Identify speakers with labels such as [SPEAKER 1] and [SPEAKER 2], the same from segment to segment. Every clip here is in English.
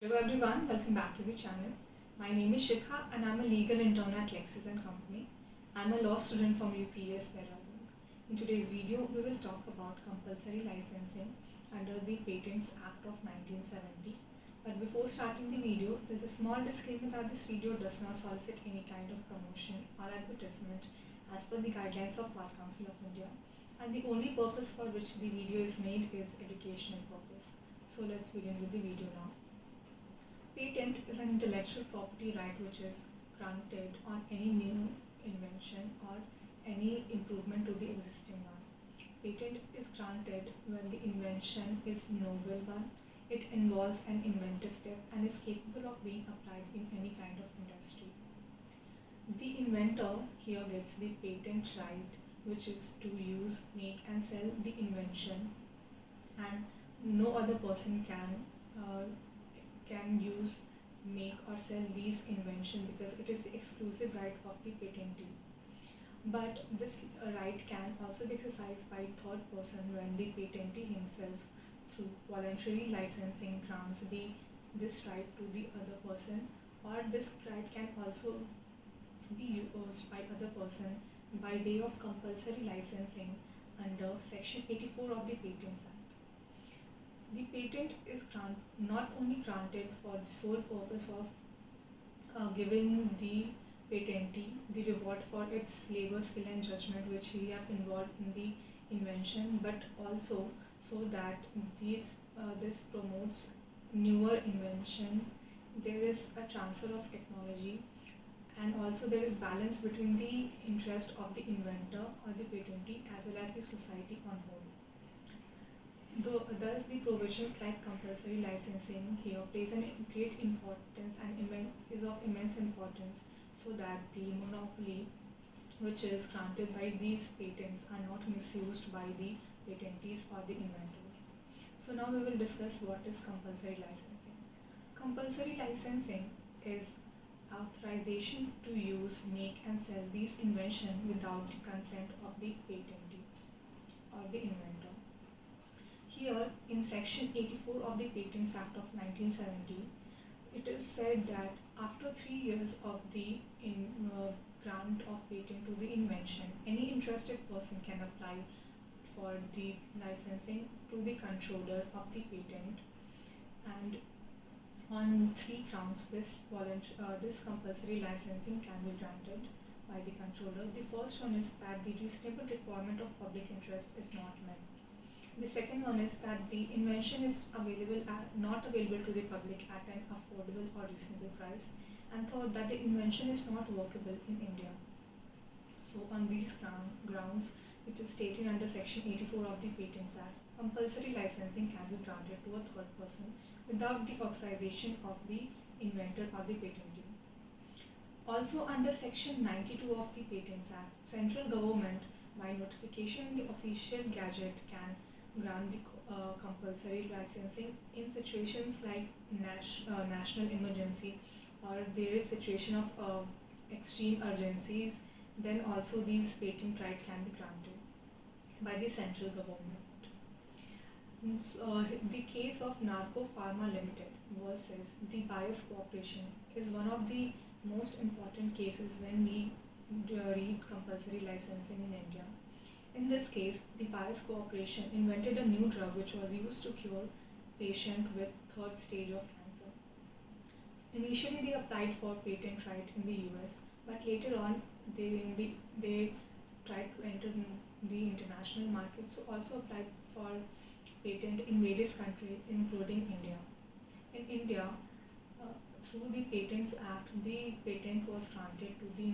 [SPEAKER 1] Hello everyone, welcome back to the channel. My name is Shikha and I'm a legal intern at Lexis and Company. I'm a law student from UPS Dehradun. In today's video, we will talk about compulsory licensing under the Patents Act of 1970. But before starting the video, there's a small disclaimer that this video does not solicit any kind of promotion or advertisement as per the guidelines of Bar Council of India. And the only purpose for which the video is made is educational purpose. So let's begin with the video now. Patent is an intellectual property right which is granted on any new invention or any improvement to the existing one. Patent is granted when the invention is novel one, it involves an inventive step and is capable of being applied in any kind of industry. The inventor here gets the patent right, which is to use, make and sell the invention, and no other person can use, make or sell these invention because it is the exclusive right of the patentee. But this right can also be exercised by third person when the patentee himself through voluntarily licensing grants this right to the other person, or this right can also be used by other person by way of compulsory licensing under section 84 of the Patents Act. The patent is not only granted for the sole purpose of giving the patentee the reward for its labor, skill and judgment which he have involved in the invention, but also so that this promotes newer inventions. There is a transfer of technology, and also there is balance between the interest of the inventor or the patentee as well as the society on whole. Thus, the provisions like compulsory licensing here plays a great importance and is of immense importance so that the monopoly which is granted by these patents are not misused by the patentees or the inventors. So now we will discuss what is compulsory licensing. Compulsory licensing is authorization to use, make and sell these invention without the consent of the patentee or the inventor. Here in section 84 of the Patents Act of 1970, it is said that after 3 years of the grant of patent to the invention, any interested person can apply for the licensing to the controller of the patent, and on 3 grounds this compulsory licensing can be granted by the controller. The first one is that the reasonable requirement of public interest is not met. The second one is that the invention is not available to the public at an affordable or reasonable price. And third, that the invention is not workable in India. So on these grounds, which is stated under section 84 of the Patents Act, compulsory licensing can be granted to a third person without the authorization of the inventor or the patentee. Also under section 92 of the Patents Act, central government by notification in the official gazette can grant the compulsory licensing in situations like national emergency, or there is situation of extreme urgencies. Then also these patent right can be granted by the central government. The case of Narco Pharma Limited versus the Bias Corporation is one of the most important cases when we read compulsory licensing in India. In this case, the Bias Corporation invented a new drug which was used to cure patients with third stage of cancer. Initially, they applied for patent right in the US, but later on, they tried to enter the international market, so also applied for patent in various countries, including India. In India, through the Patents Act, the patent was granted to the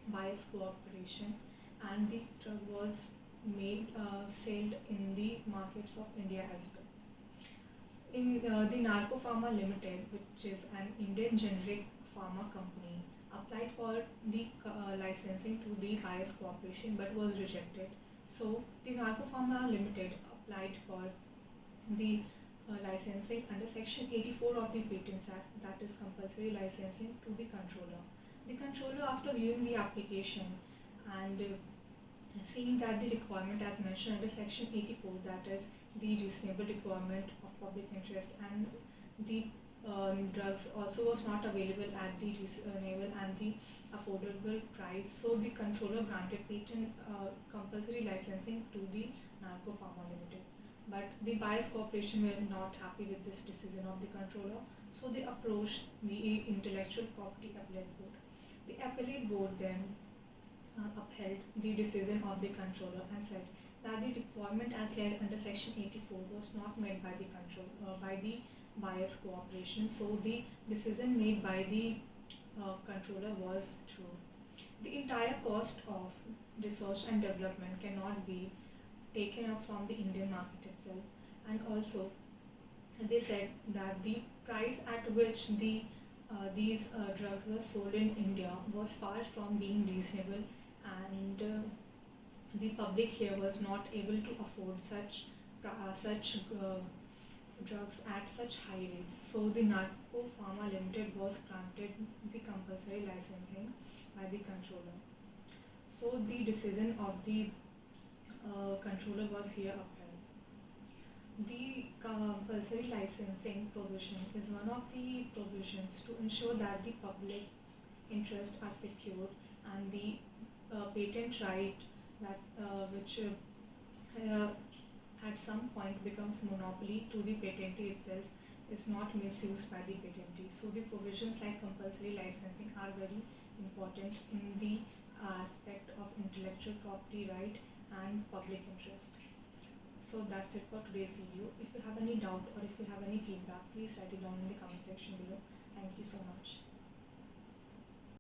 [SPEAKER 1] Bias Corporation, and the drug was sold in the markets of India as well. In the Narco Pharma Limited, which is an Indian generic pharma company, applied for the licensing to the Bias Corporation but was rejected. So the Narco Pharma Limited applied for the licensing under section 84 of the Patents Act, that is compulsory licensing to the controller. The controller, after viewing the application and seeing that the requirement as mentioned under section 84, that is the reasonable requirement of public interest and the drugs also was not available at the reasonable and the affordable price. So the controller granted patent compulsory licensing to the Narco Pharma Limited. But the buyers corporation were not happy with this decision of the controller, so they approached the Intellectual Property Appellate Board. The appellate board then upheld the decision of the controller and said that the requirement as laid under section 84 was not met by the by the buyer's cooperation. So the decision made by the controller was true. The entire cost of research and development cannot be taken up from the Indian market itself, and also they said that the price at which these drugs were sold in India was far from being reasonable, and the public here was not able to afford such drugs at such high rates. So the Narco Pharma Limited was granted the compulsory licensing by the controller. So the decision of the controller was here upheld. The compulsory licensing provision is one of the provisions to ensure that the public interests are secured, and the patent right that which at some point becomes monopoly to the patentee itself is not misused by the patentee. So the provisions like compulsory licensing are very important in the aspect of intellectual property right and public interest. So that's it for today's video. If you have any doubt or if you have any feedback, please write it down in the comment section below. Thank you so much.